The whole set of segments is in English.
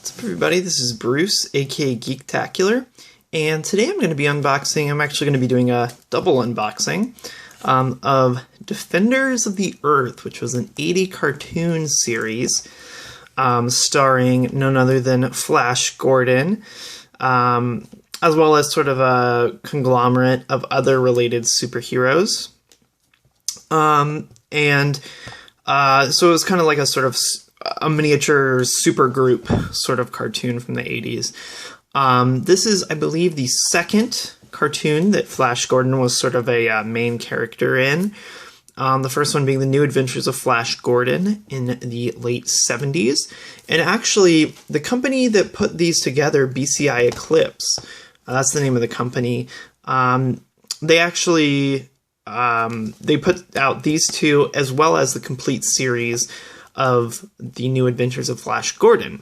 What's up, everybody? This is Bruce, aka Geektacular, and today I'm going to be unboxing. I'm actually going to be doing a double unboxing of Defenders of the Earth, which was an 80 cartoon series starring none other than Flash Gordon, as well as sort of a conglomerate of other related superheroes. So it was kind of like a sort of a miniature supergroup sort of cartoon from the 80s. This is, I believe, the second cartoon that Flash Gordon was sort of a main character in. The first one being The New Adventures of Flash Gordon in the late 70s. And actually, the company that put these together, BCI Eclipse, that's the name of the company, they actually they put out these two as well as the complete series of The New Adventures of Flash Gordon.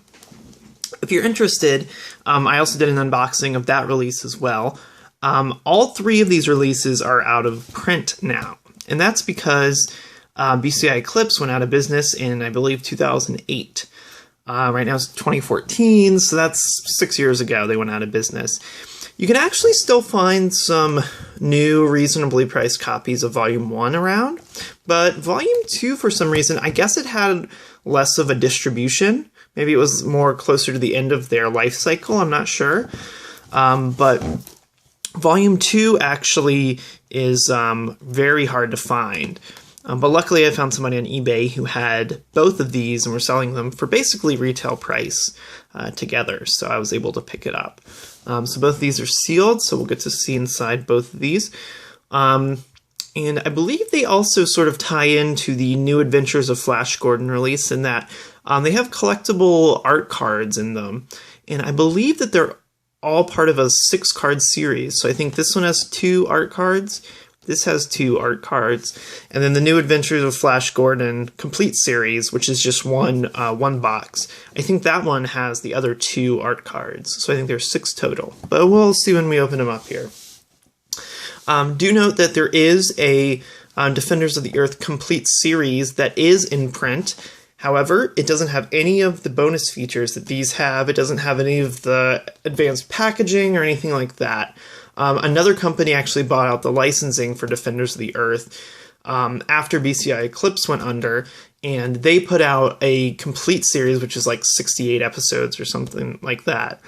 If you're interested, I also did an unboxing of that release as well. All three of these releases are out of print now, and that's because BCI Eclipse went out of business in, I believe, 2008. Right now it's 2014, so that's 6 years ago they went out of business. You can actually still find some new, reasonably priced copies of Volume 1 around, but Volume 2, for some reason, I guess it had less of a distribution. Maybe it was more closer to the end of their life cycle, I'm not sure. But Volume 2 actually is very hard to find. But luckily I found somebody on eBay who had both of these and were selling them for basically retail price together, so I was able to pick it up. So both of these are sealed, so we'll get to see inside both of these. And I believe they also sort of tie into the New Adventures of Flash Gordon release in that they have collectible art cards in them. And I believe that they're all part of a 6-card series. So I think this one has 2 art cards. This has 2 art cards. And then the New Adventures of Flash Gordon complete series, which is just one box. I think that one has the other 2 art cards. So I think there's 6 total. But we'll see when we open them up here. Do note that there is a Defenders of the Earth complete series that is in print. However, it doesn't have any of the bonus features that these have. It doesn't have any of the advanced packaging or anything like that. Another company actually bought out the licensing for Defenders of the Earth after BCI Eclipse went under, and they put out a complete series, which is like 68 episodes or something like that.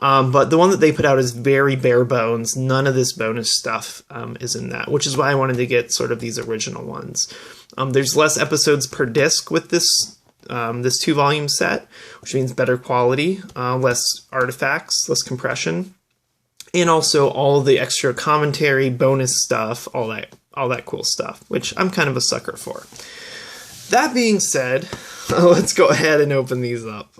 But the one that they put out is very bare bones. None of this bonus stuff is in that, which is why I wanted to get sort of these original ones. There's less episodes per disc with this 2-volume set, which means better quality, less artifacts, less compression, and also all the extra commentary, bonus stuff, all that cool stuff, which I'm kind of a sucker for. That being said, let's go ahead and open these up.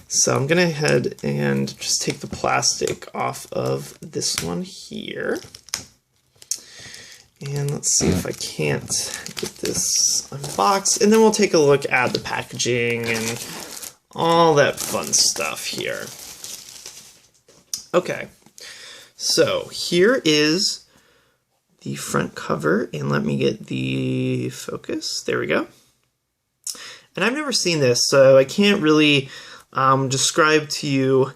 So I'm going to head and just take the plastic off of this one here. And let's see if I can't get this unboxed. And then we'll take a look at the packaging and all that fun stuff here. Okay, so here is the front cover, and let me get the focus. There we go. And I've never seen this, so I can't really describe to you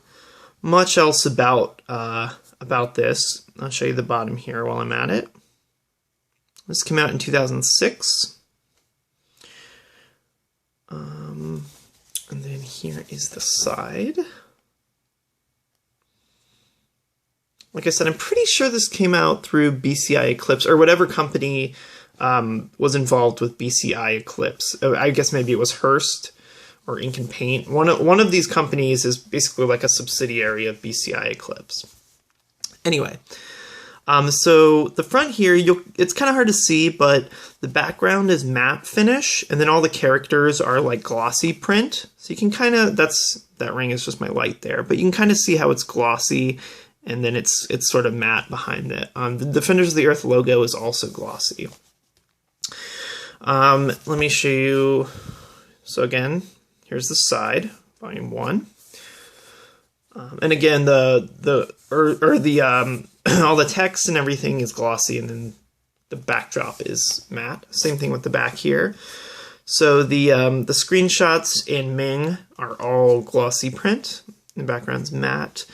much else about this. I'll show you the bottom here while I'm at it. This came out in 2006. And then here is the side. Like I said, I'm pretty sure this came out through BCI Eclipse, or whatever company was involved with BCI Eclipse. I guess maybe it was Hearst or Ink and Paint. One of these companies is basically like a subsidiary of BCI Eclipse. Anyway, so the front here, it's kind of hard to see, but the background is matte finish, and then all the characters are like glossy print. So you can kind of, that ring is just my light there, but you can kind of see how it's glossy, and then it's sort of matte behind it. The Defenders of the Earth logo is also glossy. Let me show you. So again, here's the side, Volume 1. And again, all the text and everything is glossy, and then the backdrop is matte. Same thing with the back here. So the screenshots in Ming are all glossy print. The background's matte.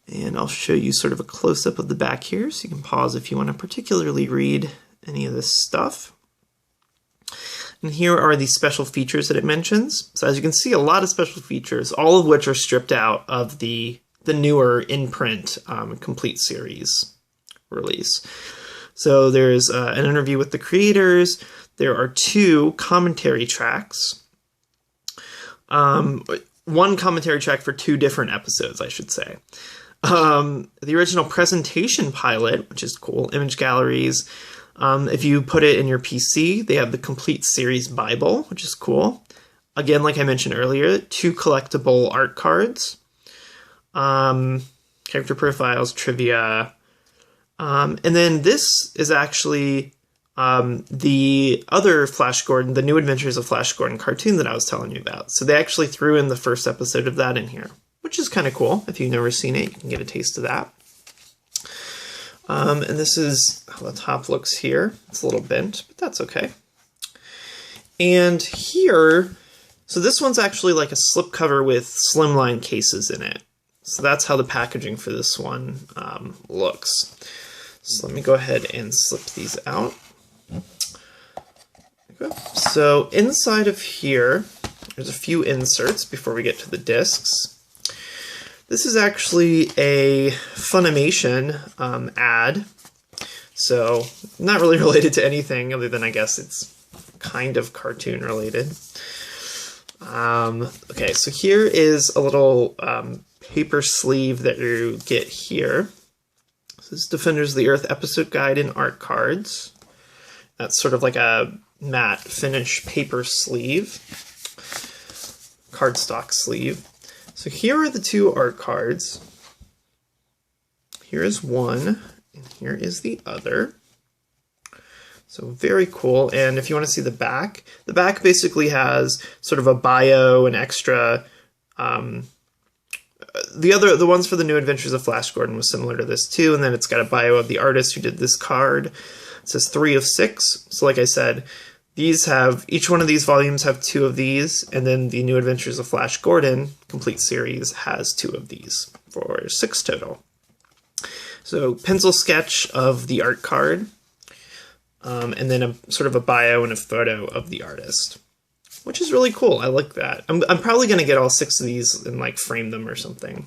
And I'll show you sort of a close-up of the back here, so you can pause if you want to particularly read any of this stuff. And here are the special features that it mentions. So as you can see, a lot of special features, all of which are stripped out of the newer in-print complete series release. So there's an interview with the creators. There are 2 commentary tracks. One commentary track for 2 different episodes, I should say. The original presentation pilot, which is cool, image galleries. If you put it in your PC, they have the complete series Bible, which is cool. Again, like I mentioned earlier, 2 collectible art cards, character profiles, trivia, and then this is actually the other Flash Gordon, the New Adventures of Flash Gordon cartoon that I was telling you about. So they actually threw in the first episode of that in here, which is kind of cool. If you've never seen it, you can get a taste of that. And this is how the top looks here. It's a little bent, but that's okay. And here, so this one's actually like a slipcover with slimline cases in it. So that's how the packaging for this one looks. So let me go ahead and slip these out. So inside of here, there's a few inserts before we get to the discs. This is actually a Funimation ad, so not really related to anything other than I guess it's kind of cartoon related. Okay, so here is a little paper sleeve that you get here. This is Defenders of the Earth episode guide and art cards. That's sort of like a matte finish paper sleeve, cardstock sleeve. So here are the 2 art cards. Here is one, and here is the other. So very cool. And if you want to see the back basically has sort of a bio and extra. The ones for the New Adventures of Flash Gordon was similar to this too, and then it's got a bio of the artist who did this card. It says 3 of 6. So like I said, each one of these volumes have 2 of these, and then the New Adventures of Flash Gordon complete series has 2 of these for 6 total. So pencil sketch of the art card, and then a sort of a bio and a photo of the artist, which is really cool. I like that. I'm probably going to get all 6 of these and like frame them or something.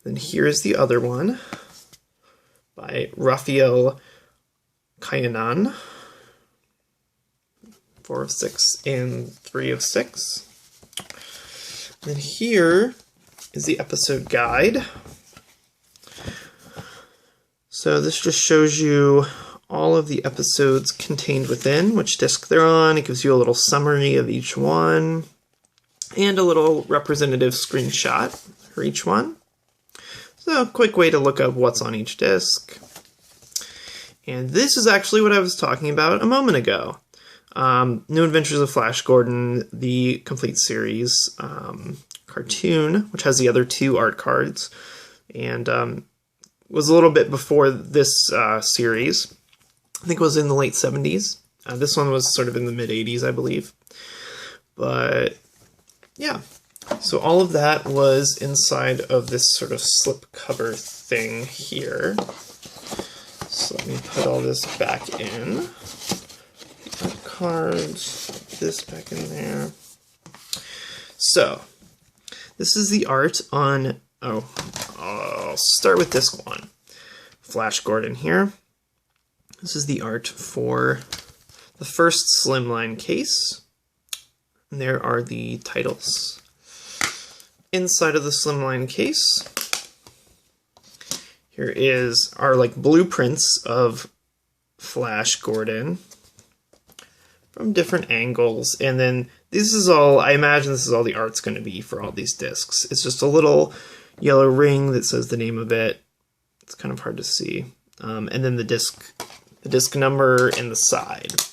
Then here's the other one by Raphael Kayanan. 4 of 6 and 3 of 6. And then here is the episode guide. So this just shows you all of the episodes contained within, which disc they're on. It gives you a little summary of each one and a little representative screenshot for each one. So a quick way to look up what's on each disc. And this is actually what I was talking about a moment ago. New Adventures of Flash Gordon, the complete series cartoon, which has the other 2 art cards, and was a little bit before this series. I think it was in the late 70s. This one was sort of in the mid 80s, I believe. But yeah, so all of that was inside of this sort of slip cover thing here. So let me put all this back in. Cards, this back in there. So this is the art on, I'll start with disc 1. Flash Gordon here. This is the art for the first slimline case. And there are the titles. Inside of the slimline case, here is our like blueprints of Flash Gordon from different angles, and then this is all, I imagine this is all the art's going to be for all these discs. It's just a little yellow ring that says the name of it. It's kind of hard to see. And then the disc number and the side.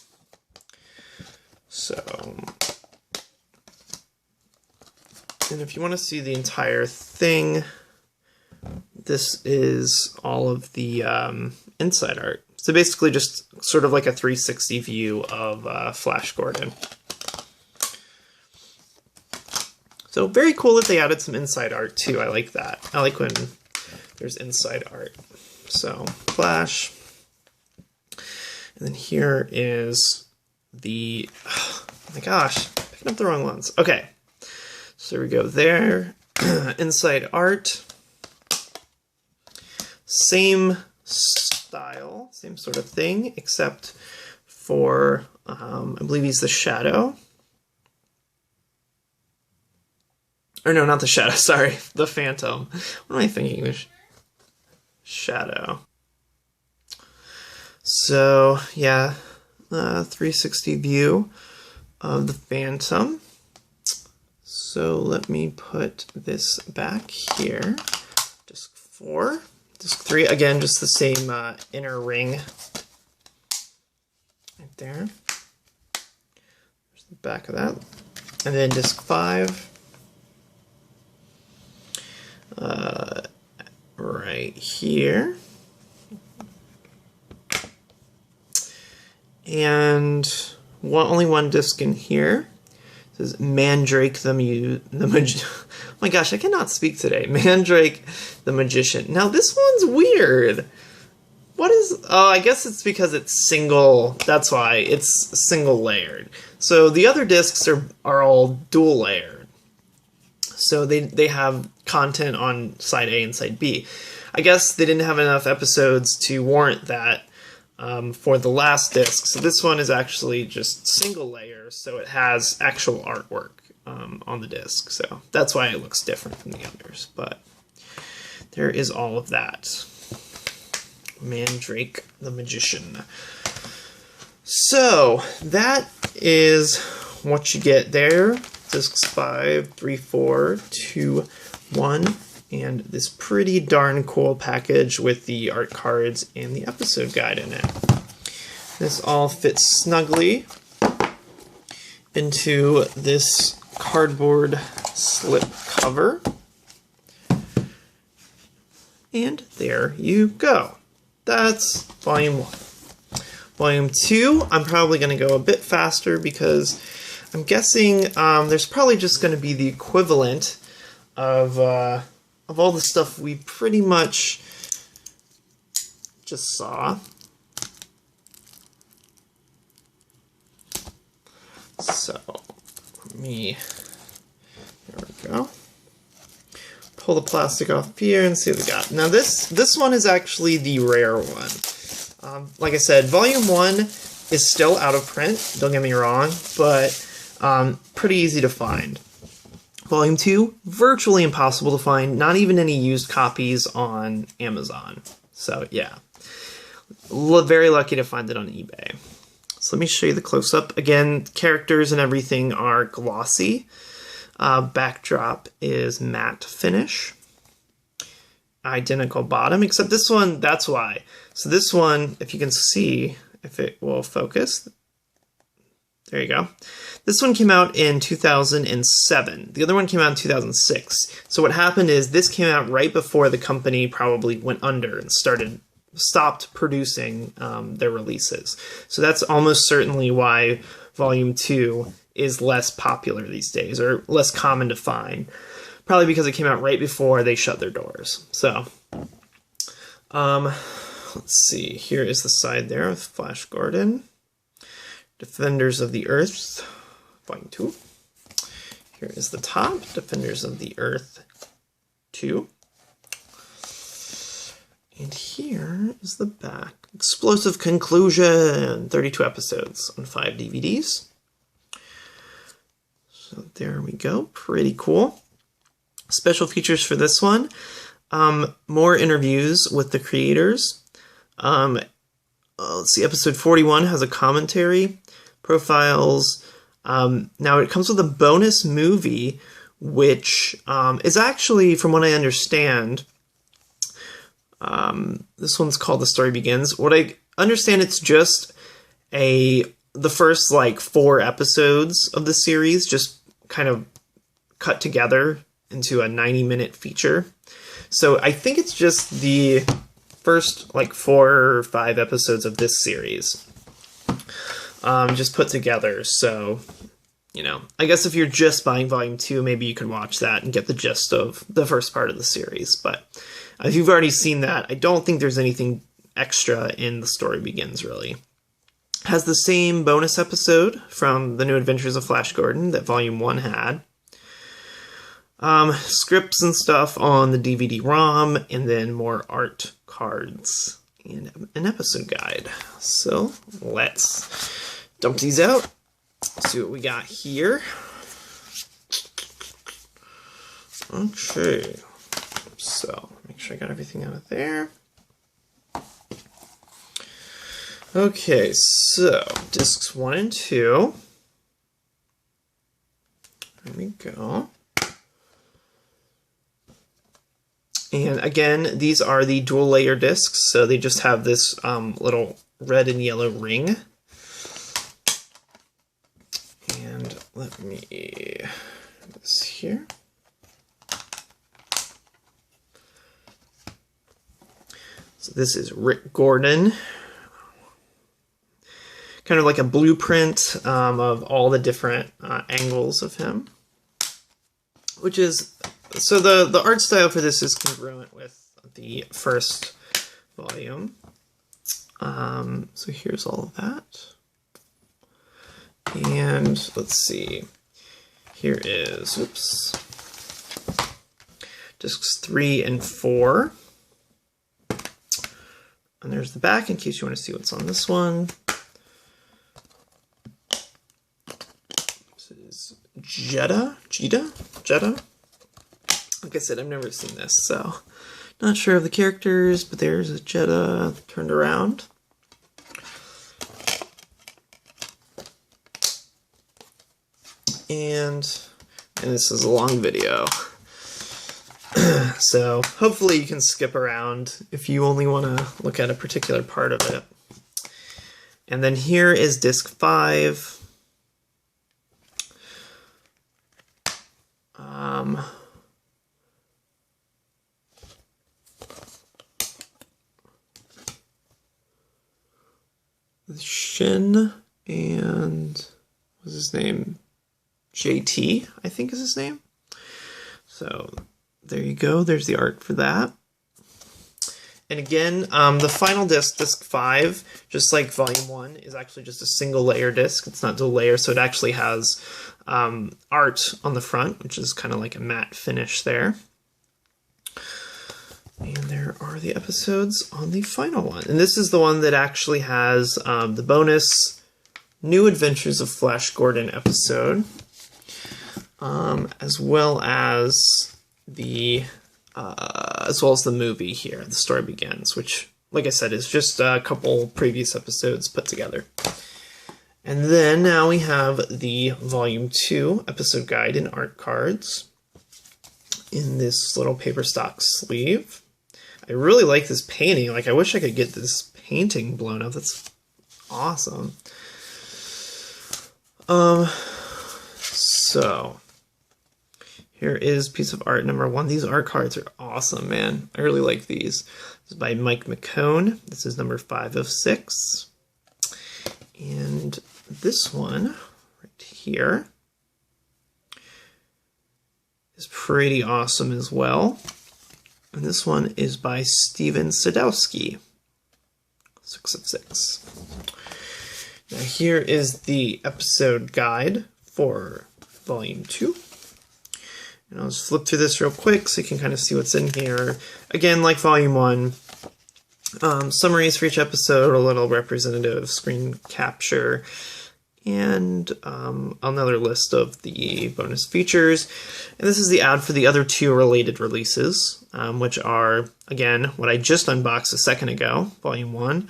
So, and if you want to see the entire thing, this is all of the inside art. So basically just sort of like a 360 view of Flash Gordon. So very cool that they added some inside art too. I like that. I like when there's inside art. So Flash. And then here is the, oh my gosh, picking up the wrong ones. Okay, so we go there. Inside art. Same style, same sort of thing, except for, I believe he's the Shadow. Or no, not the Shadow, sorry, the Phantom. What am I thinking? Shadow. So, yeah, 360 view of the Phantom. So let me put this back here. Disc 4. Disc 3, again, just the same inner ring. Right there. There's the back of that. And then disc 5. Right here. And only one disc in here. It says Mandrake oh my gosh, I cannot speak today. Mandrake the Magician. Now this one's weird. What is... Oh, I guess it's because it's single. That's why. It's single layered. So the other discs are all dual layered. So they have content on side A and side B. I guess they didn't have enough episodes to warrant that for the last disc. So this one is actually just single layer, so it has actual artwork on the disc. So that's why it looks different from the others. But there is all of that. Mandrake the Magician. So that is what you get there. Discs 5, 3, 4, 2, 1, and this pretty darn cool package with the art cards and the episode guide in it. This all fits snugly into this cardboard slip cover. And there you go. That's Volume 1. Volume 2, I'm probably going to go a bit faster because I'm guessing there's probably just going to be the equivalent of all the stuff we pretty much just saw. So, there we go. Pull the plastic off here and see what we got. Now this one is actually the rare one. Like I said, Volume 1 is still out of print, don't get me wrong, but pretty easy to find. Volume 2, virtually impossible to find, not even any used copies on Amazon. So yeah, very lucky to find it on eBay. So let me show you the close-up. Again, characters and everything are glossy. Backdrop is matte finish. Identical bottom, except this one, that's why. So this one, if you can see, if it will focus, there you go. This one came out in 2007. The other one came out in 2006. So what happened is this came out right before the company probably went under and stopped producing their releases. So that's almost certainly why Volume 2 is less popular these days, or less common to find. Probably because it came out right before they shut their doors. So, let's see. Here is the side there with Flash Gordon. Defenders of the Earth, Volume 2. Here is the top, Defenders of the Earth 2. And here is the back. Explosive Conclusion, 32 episodes on 5 DVDs. So there we go, pretty cool. Special features for this one, more interviews with the creators. Let's see, episode 41 has a commentary, profiles. Now it comes with a bonus movie, which is actually, from what I understand, this one's called The Story Begins. What I understand, it's just the first like 4 episodes of the series, just kind of cut together into a 90-minute feature. So I think it's just the first like 4 or 5 episodes of this series, just put together. So you know, I guess if you're just buying Volume 2, maybe you can watch that and get the gist of the first part of the series. But if you've already seen that, I don't think there's anything extra in The Story Begins, really. Has the same bonus episode from The New Adventures of Flash Gordon that Volume 1 had. Scripts and stuff on the DVD-ROM, and then more art cards and an episode guide. So let's dump these out, see what we got here. Okay, so make sure I got everything out of there. Okay, so discs 1 and 2. There we go. And again, these are the dual layer discs, so they just have this little red and yellow ring. And let me put this here. So this is Rick Gordon. Kind of like a blueprint of all the different angles of him. Which is... So the art style for this is congruent with the first volume. So here's all of that. And let's see. Here is, oops, discs 3 and 4. And there's the back in case you want to see what's on this one. This is Jeddah. Like I said, I've never seen this, so not sure of the characters, but there's a Jeddah turned around. And this is a long video. So hopefully you can skip around if you only want to look at a particular part of it. And then here is disc 5. Shin and what's his name? JT, I think is his name. So there you go. There's the art for that. And again, the final disc, disc 5, just like volume 1, is actually just a single layer disc. It's not dual layer, so it actually has art on the front, which is kind of like a matte finish there. And there are the episodes on the final one. And this is the one that actually has the bonus New Adventures of Flash Gordon episode, as well as the movie here, The Story Begins, which, like I said, is just a couple previous episodes put together. And then now we have the Volume 2 episode guide and art cards in this little paper stock sleeve. I really like this painting. Like, I wish I could get this painting blown up. That's awesome. So here is piece of art number 1. These art cards are awesome, man. I really like these. This is by Mike McCone. This is number 5 of 6. And this one right here is pretty awesome as well. And this one is by Steven Sadowski, 6 of 6. Now here is the episode guide for Volume 2. And I'll just flip through this real quick so you can kind of see what's in here. Again, like Volume 1, summaries for each episode, a little representative screen capture, and another list of the bonus features. And this is the ad for the other 2 related releases, which are, again, what I just unboxed a second ago, Volume 1,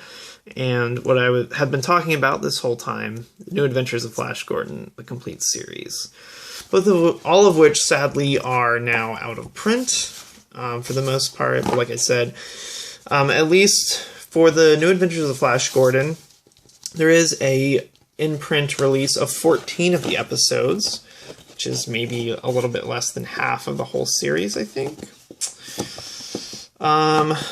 and what I have been talking about this whole time, The New Adventures of Flash Gordon, the complete series. All of which, sadly, are now out of print, for the most part. But like I said, at least for The New Adventures of Flash Gordon, there is a in-print release of 14 of the episodes, which is maybe a little bit less than half of the whole series, I think.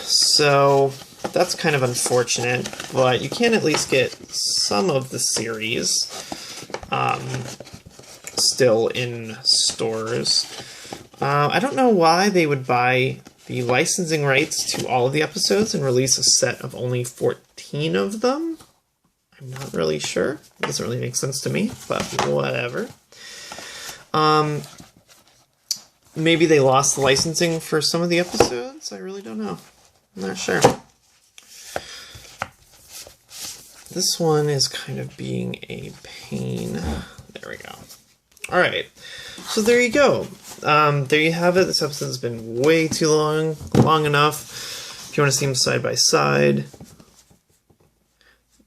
So that's kind of unfortunate, but you can at least get some of the series still in stores. I don't know why they would buy the licensing rights to all of the episodes and release a set of only 14 of them. I'm not really sure. It doesn't really make sense to me, but whatever. Maybe they lost the licensing for some of the episodes? I really don't know. I'm not sure. This one is kind of being a pain. There we go. All right. So there you go. There you have it. This episode's been way too long enough. If you want to see them side by side,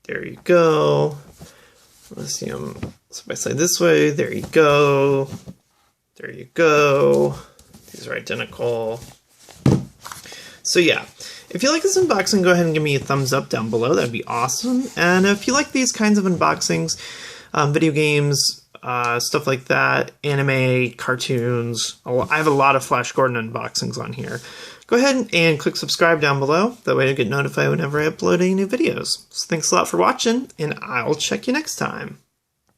there you go. Let's see them side by side this way. There you go. There you go. These are identical. So yeah, if you like this unboxing, go ahead and give me a thumbs up down below. That'd be awesome. And if you like these kinds of unboxings, video games, stuff like that, anime, cartoons, I have a lot of Flash Gordon unboxings on here. Go ahead and click subscribe down below. That way you'll get notified whenever I upload any new videos. So thanks a lot for watching, and I'll check you next time.